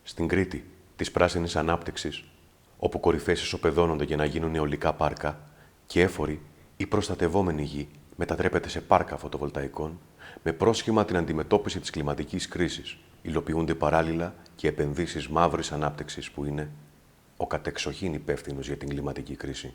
στην Κρήτη της πράσινης ανάπτυξης, όπου κορυφές ισοπεδώνονται για να γίνουν αιωλικά πάρκα και έφορη ή προστατευόμενη γη μετατρέπεται σε πάρκα φωτοβολταϊκών, με πρόσχημα την αντιμετώπιση της κλιματικής κρίσης, υλοποιούνται παράλληλα και επενδύσεις μαύρης ανάπτυξης που είναι ο κατεξοχήν υπεύθυνος για την κλιματική κρίση.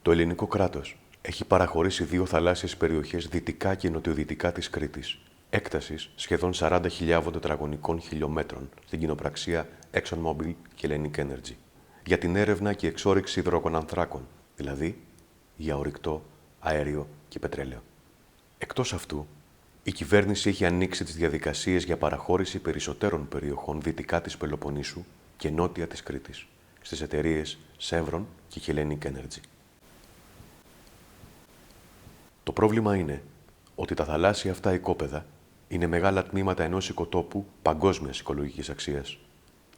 Το ελληνικό κράτος έχει παραχωρήσει 2 θαλάσσιες περιοχές δυτικά και νοτιοδυτικά της Κρήτης, έκτασης σχεδόν 40.000 τετραγωνικών χιλιόμετρων στην κοινοπραξία ExxonMobil και Hellenic Energy, για την έρευνα και εξόρυξη υδρογονανθράκων, δηλαδή για ορυκτό, αέριο και πετρέλαιο. Εκτός αυτού, η κυβέρνηση έχει ανοίξει τις διαδικασίες για παραχώρηση περισσότερων περιοχών δυτικά της Πελοποννήσου και νότια της Κρήτης, στις εταιρείες Chevron και Hellenic Energy. Το πρόβλημα είναι ότι τα θαλάσσια αυτά οικόπεδα είναι μεγάλα τμήματα ενός οικοτόπου παγκόσμιας οικολογικής αξίας,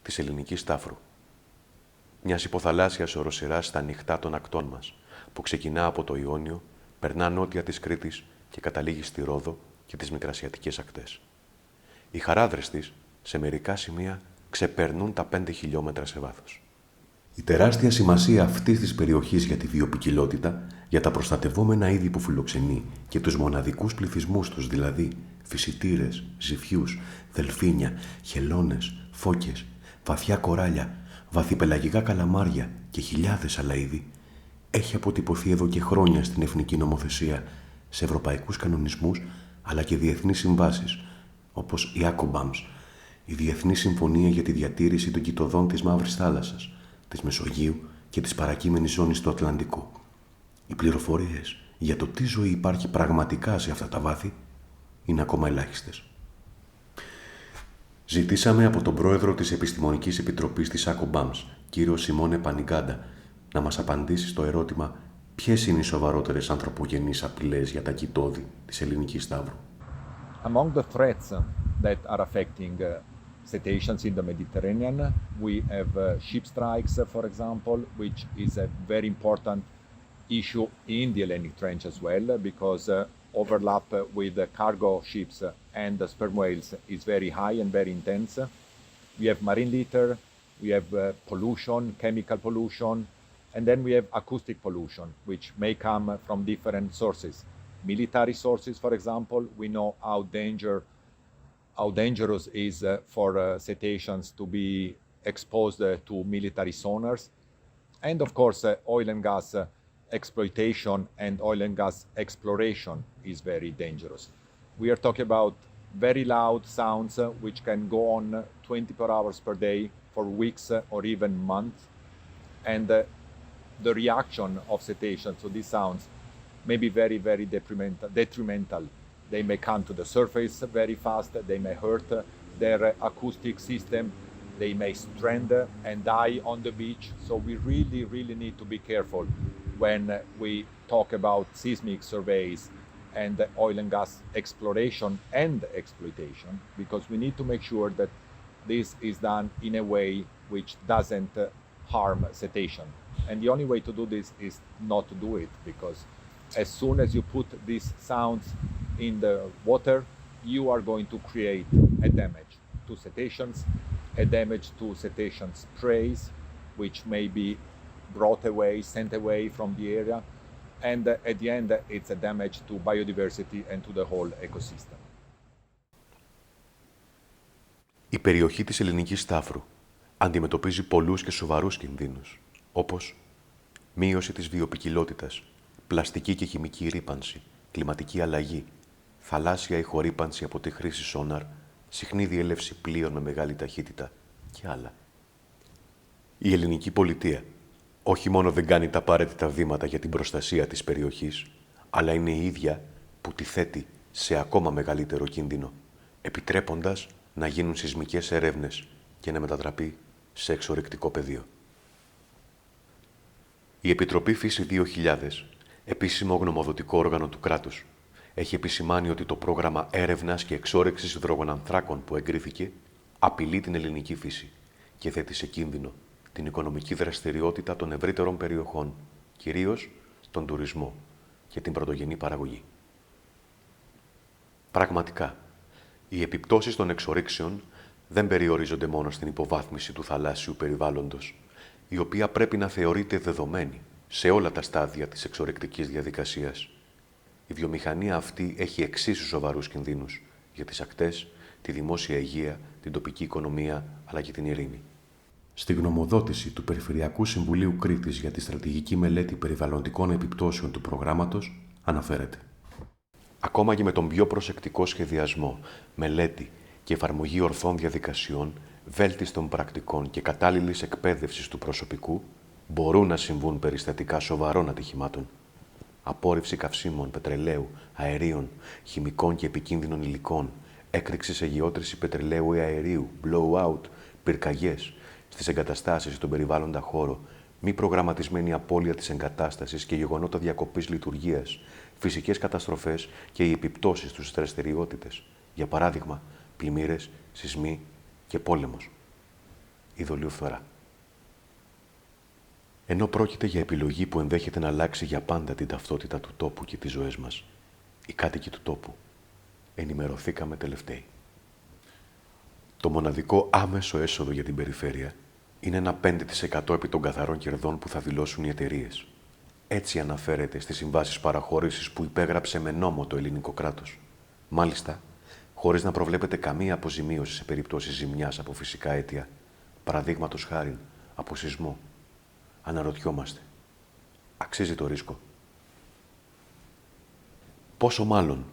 της ελληνικής τάφρου. Μιας υποθαλάσσιας οροσειράς στα ανοιχτά των ακτών μας, που ξεκινά από το Ιόνιο, περνά νότια της Κρήτης και καταλήγει στη Ρόδο και τις μικρασιατικές ακτές. Οι χαράδρες της, σε μερικά σημεία, ξεπερνούν τα 5 χιλιόμετρα σε βάθος. Η τεράστια σημασία αυτής της περιοχής για τη βιοποικιλότητα, για τα προστατευόμενα είδη που φιλοξενεί και τους μοναδικούς πληθυσμούς τους, δηλαδή φυσιτήρες, ζυφιούς, δελφίνια, χελώνες, φώκες, βαθιά κοράλια, βαθυπελαγικά καλαμάρια και χιλιάδες άλλα είδη, έχει αποτυπωθεί εδώ και χρόνια στην εθνική νομοθεσία, σε ευρωπαϊκούς κανονισμούς αλλά και διεθνείς συμβάσεις, όπως η ACOBAMS, η Διεθνή Συμφωνία για τη Διατήρηση των Κοιτωδών της Μαύρης Θάλασσας, της Μεσογείου και της παρακείμενης ζώνης του Ατλαντικού. Οι πληροφορίες για το τι ζωή υπάρχει πραγματικά σε αυτά τα βάθη είναι ακόμα ελάχιστες. Ζητήσαμε από τον πρόεδρο της Επιστημονικής Επιτροπής της ACOBAMS, κύριο Σιμώνε Πανιγκάντα, να μας απαντήσει στο ερώτημα ποιες είναι οι σοβαρότερες ανθρωπογενείς απειλές για τα κοιτώδη της ελληνικής ταύρου. Among the threats that are affecting cetaceans in the Mediterranean, we have ship strikes, for example, which is a very important issue in the Hellenic Trench as well, because overlap with the cargo ships and the sperm whales is very high and very intense. We have marine litter, we have pollution, chemical pollution, and then we have acoustic pollution, which may come from different sources. Military sources, for example, we know how dangerous is for cetaceans to be exposed to military sonars. And of course, oil and gas exploitation and oil and gas exploration is very dangerous. We are talking about very loud sounds which can go on 24 hours per day for weeks or even months. And the reaction of cetaceans to these sounds may be very, very detrimental. They may come to the surface very fast, they may hurt their acoustic system, they may strand and die on the beach. So we really, really need to be careful when we talk about seismic surveys and oil and gas exploration and exploitation, because we need to make sure that this is done in a way which doesn't harm cetacean. And the only way to do this is not to do it, because as soon as you put these sounds in the water, you are going to create a damage to cetaceans, a damage to cetaceans' prey, which may be brought away, sent away from the area, and at the end it's a damage to biodiversity and to the whole ecosystem. Η περιοχή της ελληνικής τάφρου αντιμετωπίζει πολλούς και σοβαρούς κινδύνους, όπως μείωση της βιοποικιλότητας, πλαστική και χημική ρύπανση, κλιματική αλλαγή, θαλάσσια ηχορύπανση από τη χρήση σόναρ, συχνή διέλευση πλοίων με μεγάλη ταχύτητα και άλλα. Η ελληνική πολιτεία όχι μόνο δεν κάνει τα απαραίτητα βήματα για την προστασία της περιοχής, αλλά είναι η ίδια που τη θέτει σε ακόμα μεγαλύτερο κίνδυνο, επιτρέποντας να γίνουν σεισμικές ερεύνες και να μετατραπεί σε εξορρυκτικό πεδίο. Η Επιτροπή Φύση 2000, επίσημο γνωμοδοτικό όργανο του κράτους, έχει επισημάνει ότι το πρόγραμμα έρευνας και εξόρυξης υδρογονανθράκων που εγκρίθηκε απειλεί την ελληνική φύση και θέτει σε κίνδυνο την οικονομική δραστηριότητα των ευρύτερων περιοχών, κυρίως τον τουρισμό και την πρωτογενή παραγωγή. Πραγματικά, οι επιπτώσεις των εξορύξεων δεν περιορίζονται μόνο στην υποβάθμιση του θαλάσσιου περιβάλλοντος, η οποία πρέπει να θεωρείται δεδομένη σε όλα τα στάδια της εξορρεκτικής διαδικασίας. Η βιομηχανία αυτή έχει εξίσου σοβαρούς κινδύνους για τις ακτές, τη δημόσια υγεία, την τοπική οικονομία αλλά και την ειρήνη. Στη γνωμοδότηση του Περιφερειακού Συμβουλίου Κρήτης για τη στρατηγική μελέτη περιβαλλοντικών επιπτώσεων του προγράμματος αναφέρεται. Ακόμα και με τον πιο προσεκτικό σχεδιασμό, μελέτη και εφαρμογή ορθών διαδικασιών, βέλτιστων πρακτικών και κατάλληλης εκπαίδευσης του προσωπικού, μπορούν να συμβούν περιστατικά σοβαρών ατυχημάτων. Απόρριψη καυσίμων, πετρελαίου, αερίων, χημικών και επικίνδυνων υλικών, έκρηξη σε γεώτρηση πετρελαίου ή αερίου, blowout, πυρκαγιές στις εγκαταστάσεις στον περιβάλλοντα χώρο, μη προγραμματισμένη απώλεια της εγκατάστασης και γεγονότα διακοπής λειτουργίας, φυσικές καταστροφές και οι επιπτώσεις στους δραστηριότητες, για παράδειγμα, πλημμύρες, σεισμοί και πόλεμος. Ειδωλιοφθορά. Ενώ πρόκειται για επιλογή που ενδέχεται να αλλάξει για πάντα την ταυτότητα του τόπου και τις ζωές μας, οι κάτοικοι του τόπου ενημερωθήκαμε τελευταίοι. Το μοναδικό άμεσο έσοδο για την περιφέρεια είναι ένα 5% επί των καθαρών κερδών που θα δηλώσουν οι εταιρείες. Έτσι αναφέρεται στις συμβάσεις παραχώρησης που υπέγραψε με νόμο το ελληνικό κράτος. Μάλιστα, χωρίς να προβλέπεται καμία αποζημίωση σε περίπτωση ζημιάς από φυσικά αίτια, παραδείγματος χάριν από σεισμό. Αναρωτιόμαστε, αξίζει το ρίσκο? Πόσο μάλλον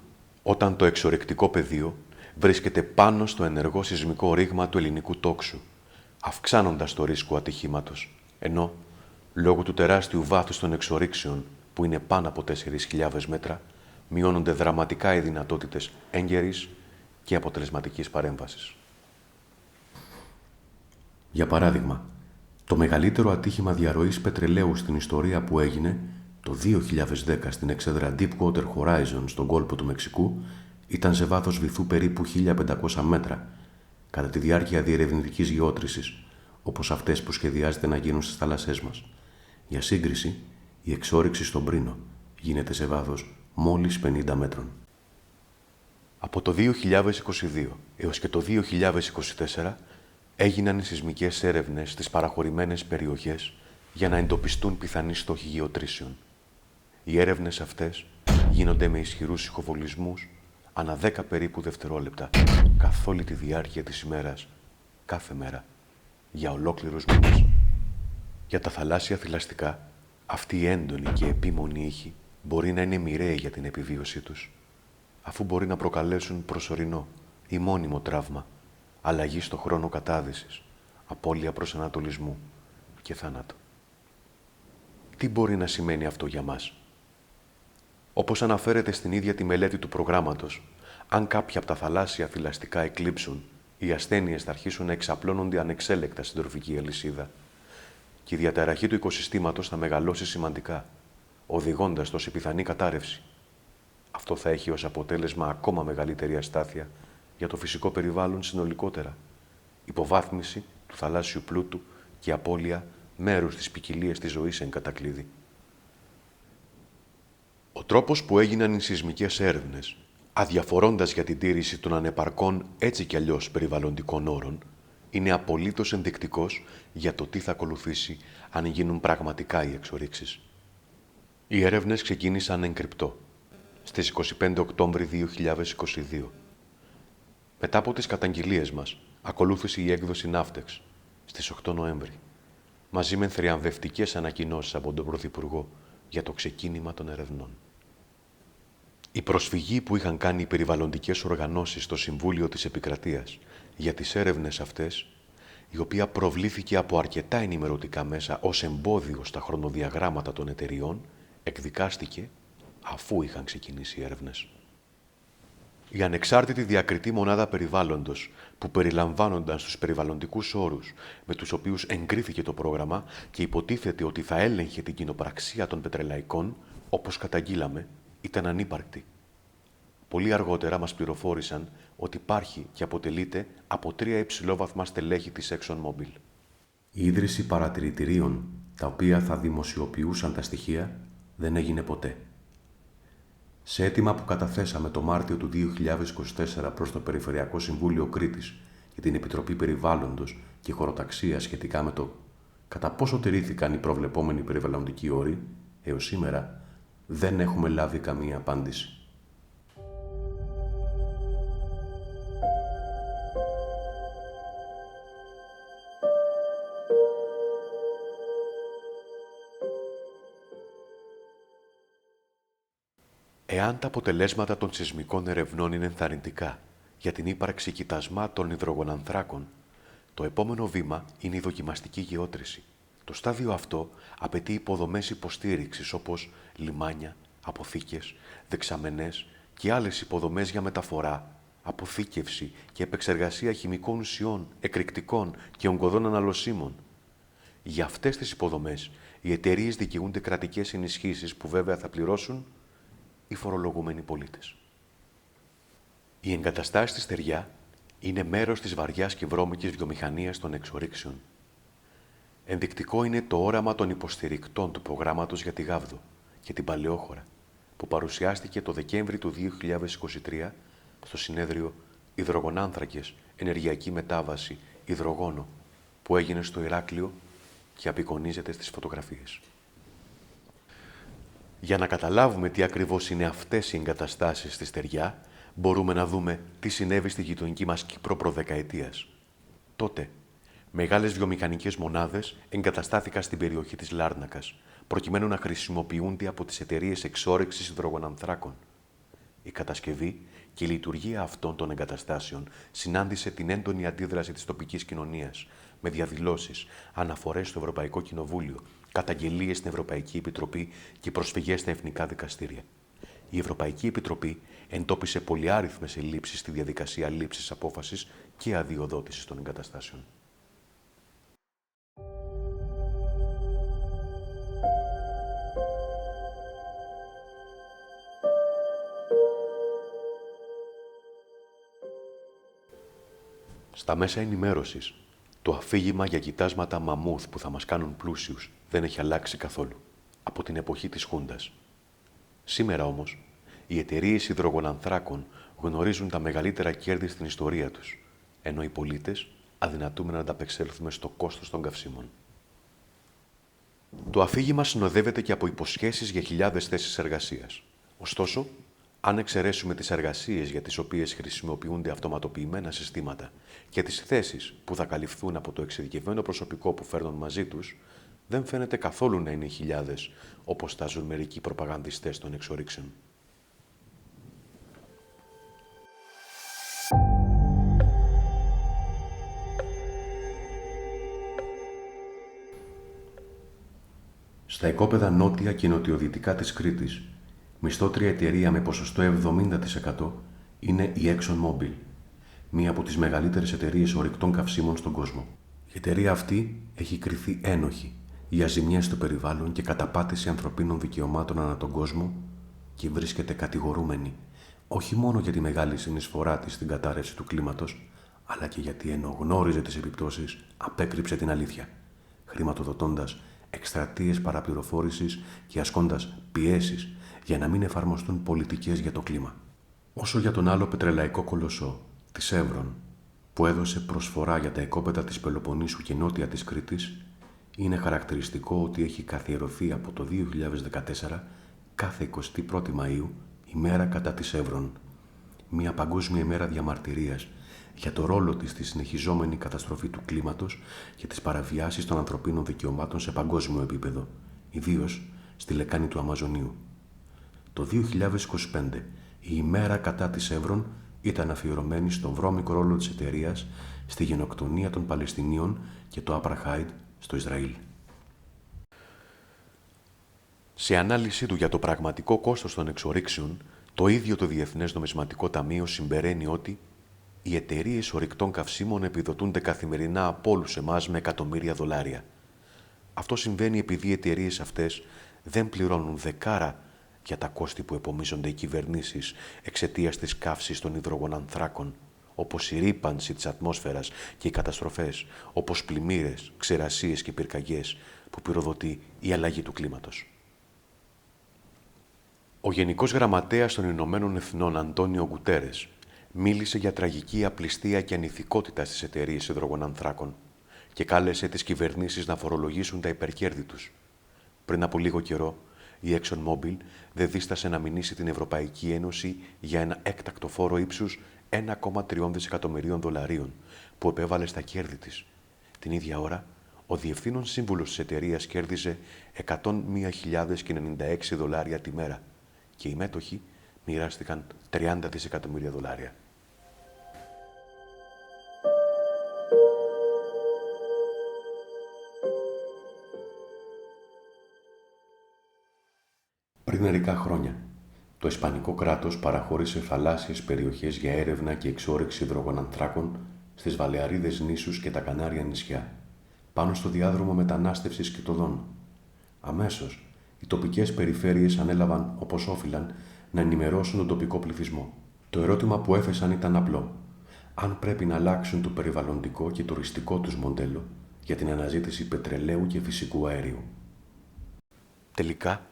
όταν το εξορρεκτικό πεδίο βρίσκεται πάνω στο ενεργό σεισμικό ρήγμα του ελληνικού τόξου, αυξάνοντας το ρίσκο ατυχήματος, ενώ λόγω του τεράστιου βάθους των εξορρίξεων, που είναι πάνω από 4.000 μέτρα, μειώνονται δραματικά οι δυνατότητες έγκαιρης και αποτελεσματικής παρέμβασης. Για παράδειγμα, το μεγαλύτερο ατύχημα διαρροής πετρελαίου στην ιστορία που έγινε το 2010 στην εξέδρα Deepwater Horizon στον κόλπο του Μεξικού ήταν σε βάθος βυθού περίπου 1.500 μέτρα, κατά τη διάρκεια διερευνητικής γεώτρησης, όπως αυτές που σχεδιάζεται να γίνουν στις θάλασσές μας. Για σύγκριση, η εξόρυξη στον Πρίνο γίνεται σε βάθος μόλις 50 μέτρων. Από το 2022 έως και το 2024 έγιναν οι σεισμικές έρευνες στις παραχωρημένες περιοχές για να εντοπιστούν πιθανοί στόχοι γεωτρήσεων. Οι έρευνες αυτές γίνονται με ισχυρούς ηχοβολισμούς ανά 10 περίπου δευτερόλεπτα καθ' όλη τη διάρκεια της ημέρας, κάθε μέρα, για ολόκληρους μήνες. Για τα θαλάσσια θηλαστικά, αυτή η έντονη και επίμονη ήχη μπορεί να είναι μοιραίοι για την επιβίωσή τους, αφού μπορεί να προκαλέσουν προσωρινό ή μόνιμο τραύμα, αλλαγή στο χρόνο κατάδυσης, απώλεια προσανατολισμού και θάνατο. Τι μπορεί να σημαίνει αυτό για μας? Όπως αναφέρεται στην ίδια τη μελέτη του προγράμματος, αν κάποια από τα θαλάσσια θηλαστικά εκλείψουν, οι ασθένειες θα αρχίσουν να εξαπλώνονται ανεξέλεκτα στην τροφική αλυσίδα και η διαταραχή του οικοσυστήματος θα μεγαλώσει σημαντικά, οδηγώντας το σε πιθανή κατάρρευση. Αυτό θα έχει ως αποτέλεσμα ακόμα μεγαλύτερη αστάθεια για το φυσικό περιβάλλον συνολικότερα, υποβάθμιση του θαλάσσιου πλούτου και απώλεια μέρους της ποικιλίας της ζωής εν κατακλείδη. Ο τρόπος που έγιναν οι σεισμικές έρευνες, αδιαφορώντας για την τήρηση των ανεπαρκών έτσι κι αλλιώς περιβαλλοντικών όρων, είναι απολύτως ενδεικτικός για το τι θα ακολουθήσει αν γίνουν πραγματικά οι εξορίξεις. Οι έρευνες ξεκίνησαν εν κρυπτό, στις 25 Οκτώβρη 2022. Μετά από τις καταγγελίες μας, ακολούθησε η έκδοση Ναύτεξ στις 8 Νοέμβρη, μαζί με θριαμβευτικές ανακοινώσεις από τον Πρωθυπουργό για το ξεκίνημα των ερευνών. Η προσφυγή που είχαν κάνει οι περιβαλλοντικές οργανώσεις στο Συμβούλιο της Επικρατείας για τις έρευνες αυτές, η οποία προβλήθηκε από αρκετά ενημερωτικά μέσα ως εμπόδιο στα χρονοδιαγράμματα των εταιριών, εκδικάστηκε αφού είχαν ξεκινήσει οι έρευνες. Η ανεξάρτητη διακριτή μονάδα περιβάλλοντος που περιλαμβάνονταν στους περιβαλλοντικούς όρους με τους οποίους εγκρίθηκε το πρόγραμμα και υποτίθεται ότι θα έλεγχε την κοινοπραξία των πετρελαϊκών, όπως καταγγείλαμε, ήταν ανύπαρκτη. Πολύ αργότερα μας πληροφόρησαν ότι υπάρχει και αποτελείται από 3 υψηλόβαθμα στελέχη της ExxonMobil. Η ίδρυση παρατηρητηρίων, τα οποία θα δημοσιοποιούσαν τα στοιχεία, δεν έγινε ποτέ. Σε αίτημα που καταθέσαμε το Μάρτιο του 2024 προς το Περιφερειακό Συμβούλιο Κρήτης για την Επιτροπή Περιβάλλοντος και Χωροταξίας σχετικά με το κατά πόσο τηρήθηκαν οι προβλεπόμενοι περιβαλλοντικοί όροι, έως σήμερα δεν έχουμε λάβει καμία απάντηση. Εάν τα αποτελέσματα των σεισμικών ερευνών είναι ενθαρρυντικά για την ύπαρξη κοιτασμάτων υδρογονανθράκων, το επόμενο βήμα είναι η δοκιμαστική γεώτρηση. Το στάδιο αυτό απαιτεί υποδομές υποστήριξης όπως λιμάνια, αποθήκες, δεξαμενές και άλλες υποδομές για μεταφορά, αποθήκευση και επεξεργασία χημικών ουσιών, εκρηκτικών και ογκωδών αναλωσίμων. Για αυτές τις υποδομές, οι εταιρείες δικαιούνται κρατικές ενισχύσεις που βέβαια θα πληρώσουν οι φορολογούμενοι πολίτες. Οι εγκαταστάσεις στη στεριά είναι μέρος της βαριάς και βρώμικης βιομηχανίας των εξορίξεων. Ενδεικτικό είναι το όραμα των υποστηρικτών του προγράμματος για τη Γάβδο και την Παλαιόχώρα, που παρουσιάστηκε το Δεκέμβρη του 2023 στο συνέδριο «Υδρογονάνθρακες, ενεργειακή μετάβαση, υδρογόνο», που έγινε στο Ηράκλειο και απεικονίζεται στις φωτογραφίες. Για να καταλάβουμε τι ακριβώς είναι αυτές οι εγκαταστάσεις στη στεριά, μπορούμε να δούμε τι συνέβη στη γειτονική μας Κύπρο προδεκαετίας. Τότε, μεγάλες βιομηχανικές μονάδες εγκαταστάθηκαν στην περιοχή της Λάρνακας, προκειμένου να χρησιμοποιούνται από τις εταιρείες εξόρυξης υδρογονανθράκων. Η κατασκευή και η λειτουργία αυτών των εγκαταστάσεων συνάντησε την έντονη αντίδραση της τοπικής κοινωνίας, με διαδηλώσεις, αναφορές στο Ευρωπαϊκό Κοινοβούλιο, καταγγελίες στην Ευρωπαϊκή Επιτροπή και προσφυγές στα εθνικά δικαστήρια. Η Ευρωπαϊκή Επιτροπή εντόπισε πολυάριθμες ελλείψεις στη διαδικασία λήψης απόφασης και αδειοδότησης των εγκαταστάσεων. Στα μέσα ενημέρωσης, το αφήγημα για κοιτάσματα μαμούθ που θα μας κάνουν πλούσιους δεν έχει αλλάξει καθόλου από την εποχή της Χούντας. Σήμερα όμως, οι εταιρείες υδρογονανθράκων γνωρίζουν τα μεγαλύτερα κέρδη στην ιστορία τους, ενώ οι πολίτες αδυνατούμε να ανταπεξέλθουμε στο κόστος των καυσίμων. Το αφήγημα συνοδεύεται και από υποσχέσεις για χιλιάδες θέσεις εργασίας. Ωστόσο, αν εξαιρέσουμε τις εργασίες για τις οποίες χρησιμοποιούνται αυτοματοποιημένα συστήματα και τις θέσεις που θα καλυφθούν από το εξειδικευμένο προσωπικό που φέρνουν μαζί τους, δεν φαίνεται καθόλου να είναι χιλιάδες, όπως τάζουν μερικοί προπαγανδιστές των εξορίξεων. Στα οικόπεδα νότια και νοτιοδυτικά της Κρήτης, μισθότρια εταιρεία με ποσοστό 70% είναι η ExxonMobil, μία από τις μεγαλύτερες εταιρείες ορυκτών καυσίμων στον κόσμο. Η εταιρεία αυτή έχει κριθεί ένοχη για ζημιές στο περιβάλλον και καταπάτηση ανθρωπίνων δικαιωμάτων ανά τον κόσμο και βρίσκεται κατηγορούμενη όχι μόνο για τη μεγάλη συνεισφορά της στην κατάρρευση του κλίματος, αλλά και γιατί ενώ γνώριζε τις επιπτώσεις, απέκρυψε την αλήθεια, χρηματοδοτώντας εκστρατείες παραπληροφόρησης και ασκώντας πιέσεις για να μην εφαρμοστούν πολιτικές για το κλίμα. Όσο για τον άλλο πετρελαϊκό κολοσσό, τη Chevron, που έδωσε προσφορά για τα οικόπεδα της Πελοποννήσου και νότια της Κρήτης, είναι χαρακτηριστικό ότι έχει καθιερωθεί από το 2014 κάθε 21η Μαΐου ημέρα κατά τη Chevron, μια παγκόσμια ημέρα διαμαρτυρίας για το ρόλο της στη συνεχιζόμενη καταστροφή του κλίματος και τις παραβιάσεις των ανθρωπίνων δικαιωμάτων σε παγκόσμιο επίπεδο, ιδίως στη λεκάνη του Αμαζονίου. Το 2025, η ημέρα κατά τη Chevron ήταν αφιερωμένη στον βρώμικο ρόλο της εταιρείας στη γενοκτονία των Παλαιστινίων και το Apartheid στο Ισραήλ. Σε ανάλυση του για το πραγματικό κόστος των εξορίξεων, το ίδιο το Διεθνές Νομισματικό Ταμείο συμπεραίνει ότι οι εταιρείες ορυκτών καυσίμων επιδοτούνται καθημερινά από όλους εμάς με εκατομμύρια δολάρια. Αυτό συμβαίνει επειδή οι εταιρείες αυτές δεν πληρώνουν δεκάρα για τα κόστη που επομίζονται οι κυβερνήσεις εξαιτίας της καύσης των υδρογονανθράκων, όπως η ρύπανση της ατμόσφαιρας και οι καταστροφές, όπως πλημμύρες, ξερασίες και πυρκαγιές που πυροδοτεί η αλλαγή του κλίματος. Ο Γενικός Γραμματέας των Ηνωμένων Εθνών Αντώνιο Γκουτέρες μίλησε για τραγική απληστία και ανηθικότητα στις εταιρείες υδρογονανθράκων και κάλεσε τις κυβερνήσεις να φορολογήσουν τα υπερκέρδη τους. Πριν από λίγο καιρό, η ExxonMobil δεν δίστασε να μηνύσει την Ευρωπαϊκή Ένωση για ένα έκτακτο φόρο ύψους 1,3 δισεκατομμυρίων δολαρίων που επέβαλε στα κέρδη της. Την ίδια ώρα, ο διευθύνων σύμβουλος της εταιρείας κέρδιζε 101.096 δολάρια τη μέρα και οι μέτοχοι μοιράστηκαν 30 δισεκατομμύρια δολάρια. Πριν μερικά χρόνια, το Ισπανικό κράτος παραχώρησε θαλάσσιες περιοχές για έρευνα και εξόρυξη υδρογονανθράκων στις Βαλεαρίδες νήσους και τα Κανάρια νησιά, πάνω στο διάδρομο μετανάστευσης κοιτωδών. Αμέσως, οι τοπικές περιφέρειες ανέλαβαν, όπως όφυλαν, να ενημερώσουν τον τοπικό πληθυσμό. Το ερώτημα που έθεσαν ήταν απλό: αν πρέπει να αλλάξουν το περιβαλλοντικό και τουριστικό τους μοντέλο για την αναζήτηση πετρελαίου και φυσικού αερίου. Τελικά,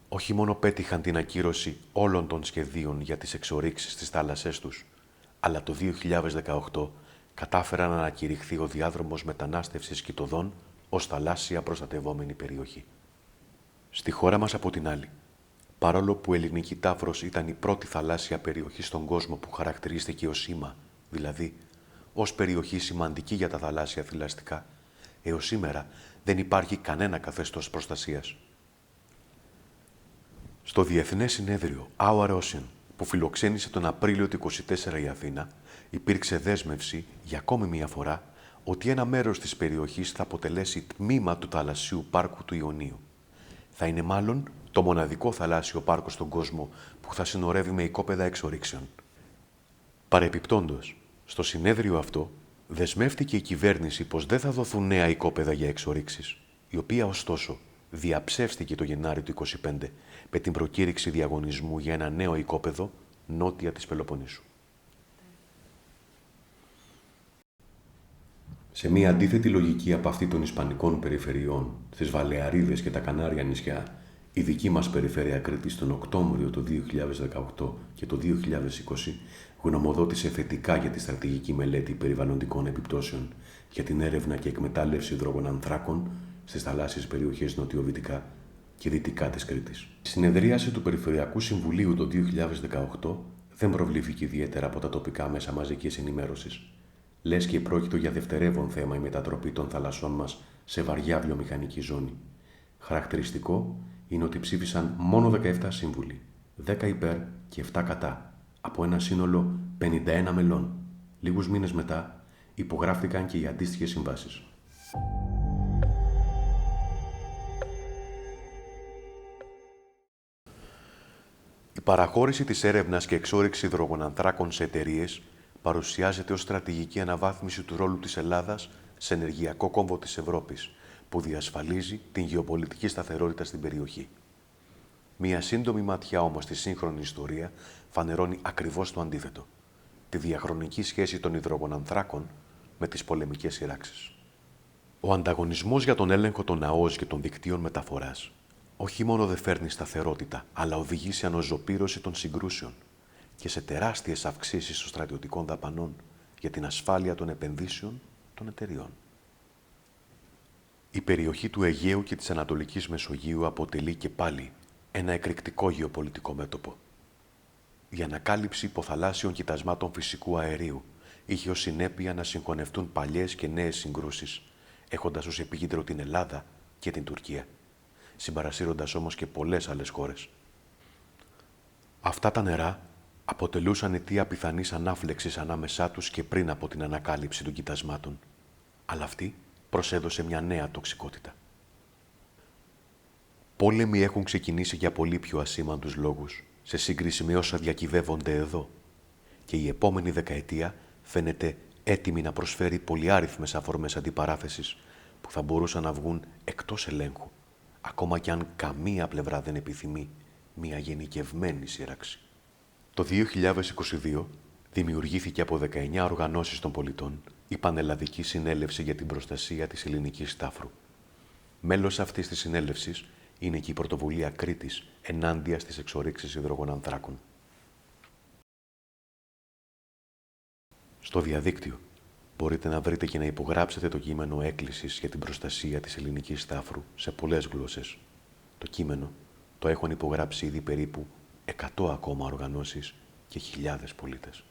όχι μόνο πέτυχαν την ακύρωση όλων των σχεδίων για τις εξορίξεις στις θάλασσές τους, αλλά το 2018 κατάφεραν να ανακηρυχθεί ο διάδρομος μετανάστευσης κοιτωδών ως θαλάσσια προστατευόμενη περιοχή. Στη χώρα μας, από την άλλη, παρόλο που η Ελληνική Τάφρος ήταν η πρώτη θαλάσσια περιοχή στον κόσμο που χαρακτηρίστηκε ως ΣΥΜΑ, δηλαδή ως περιοχή σημαντική για τα θαλάσσια θηλαστικά, έως σήμερα δεν υπάρχει κανένα καθεστώς προστασίας. Στο Διεθνές Συνέδριο Our Ocean, που φιλοξένησε τον Απρίλιο του 2024 η Αθήνα, υπήρξε δέσμευση για ακόμη μία φορά ότι ένα μέρος της περιοχής θα αποτελέσει τμήμα του θαλασσίου πάρκου του Ιωνίου. Θα είναι μάλλον το μοναδικό θαλάσσιο πάρκο στον κόσμο που θα συνορεύει με οικόπεδα εξορίξεων. Παρεπιπτόντως, στο συνέδριο αυτό δεσμεύτηκε η κυβέρνηση πως δεν θα δοθούν νέα οικόπεδα για εξορίξεις, η οποία ωστόσο διαψεύστηκε το Γενάρη του 2025 με την προκήρυξη διαγωνισμού για ένα νέο οικόπεδο νότια της Πελοποννήσου. Σε μια αντίθετη λογική από αυτή των Ισπανικών περιφερειών, στις Βαλεαρίδες και τα Κανάρια νησιά, η δική μας περιφέρεια Κρήτης τον Οκτώβριο του 2018 και το 2020 γνωμοδότησε θετικά για τη στρατηγική μελέτη περιβαλλοντικών επιπτώσεων για την έρευνα και εκμετάλλευση υδρογονανθράκων στις θαλάσσιες περιοχές νοτιοδυτικά και δυτικά της Κρήτης. Η συνεδρίαση του Περιφερειακού Συμβουλίου το 2018 δεν προβλήθηκε ιδιαίτερα από τα τοπικά μέσα μαζικής ενημέρωσης. Λες και πρόκειτο για δευτερεύον θέμα η μετατροπή των θαλασσών μας σε βαριά βιομηχανική ζώνη. Χαρακτηριστικό είναι ότι ψήφισαν μόνο 17 σύμβουλοι, 10 υπέρ και 7 κατά, από ένα σύνολο 51 μελών. Λίγους μήνες μετά υπογράφτηκαν και οι αντίστοιχες συμβάσεις. Η παραχώρηση της έρευνας και εξόρυξη υδρογονανθράκων σε εταιρείες παρουσιάζεται ως στρατηγική αναβάθμιση του ρόλου της Ελλάδας σε ενεργειακό κόμβο της Ευρώπης, που διασφαλίζει την γεωπολιτική σταθερότητα στην περιοχή. Μία σύντομη ματιά όμως στη σύγχρονη ιστορία φανερώνει ακριβώς το αντίθετο: τη διαχρονική σχέση των υδρογονανθράκων με τις πολεμικές σειράξεις. Ο ανταγωνισμός για τον έλεγχο των ΑΟΣ και των δικτύων μεταφοράς όχι μόνο δεν φέρνει σταθερότητα, αλλά οδηγεί σε αναζωπήρωση των συγκρούσεων και σε τεράστιες αυξήσεις των στρατιωτικών δαπανών για την ασφάλεια των επενδύσεων των εταιριών. Η περιοχή του Αιγαίου και της Ανατολικής Μεσογείου αποτελεί και πάλι ένα εκρηκτικό γεωπολιτικό μέτωπο. Η ανακάλυψη υποθαλάσσιων κοιτασμάτων φυσικού αερίου είχε ως συνέπεια να συγχωνευτούν παλιές και νέες συγκρούσεις, έχοντας ως επίκεντρο την Ελλάδα και την Τουρκία, συμπαρασύροντας όμως και πολλές άλλες χώρες. Αυτά τα νερά αποτελούσαν αιτία πιθανής ανάφλεξης ανάμεσά τους και πριν από την ανακάλυψη των κοιτασμάτων, αλλά αυτή προσέδωσε μια νέα τοξικότητα. Πόλεμοι έχουν ξεκινήσει για πολύ πιο ασήμαντους λόγους, σε σύγκριση με όσα διακυβεύονται εδώ, και η επόμενη δεκαετία φαίνεται έτοιμη να προσφέρει πολυάριθμες αφορμές αντιπαράθεσης που θα μπορούσαν να βγουν εκτός ελέγχου, ακόμα κι αν καμία πλευρά δεν επιθυμεί μια γενικευμένη σύραξη. Το 2022 δημιουργήθηκε από 19 οργανώσεις των πολιτών η Πανελλαδική Συνέλευση για την Προστασία της Ελληνικής Τάφρου. Μέλος αυτής της συνέλευσης είναι και η Πρωτοβουλία Κρήτης ενάντια στις εξορίξεις υδρογονανθράκων. Στο διαδίκτυο μπορείτε να βρείτε και να υπογράψετε το κείμενο έκκλησης για την προστασία της ελληνικής τάφρου σε πολλές γλώσσες. Το κείμενο το έχουν υπογράψει ήδη περίπου 100 ακόμα οργανώσεις και χιλιάδες πολίτες.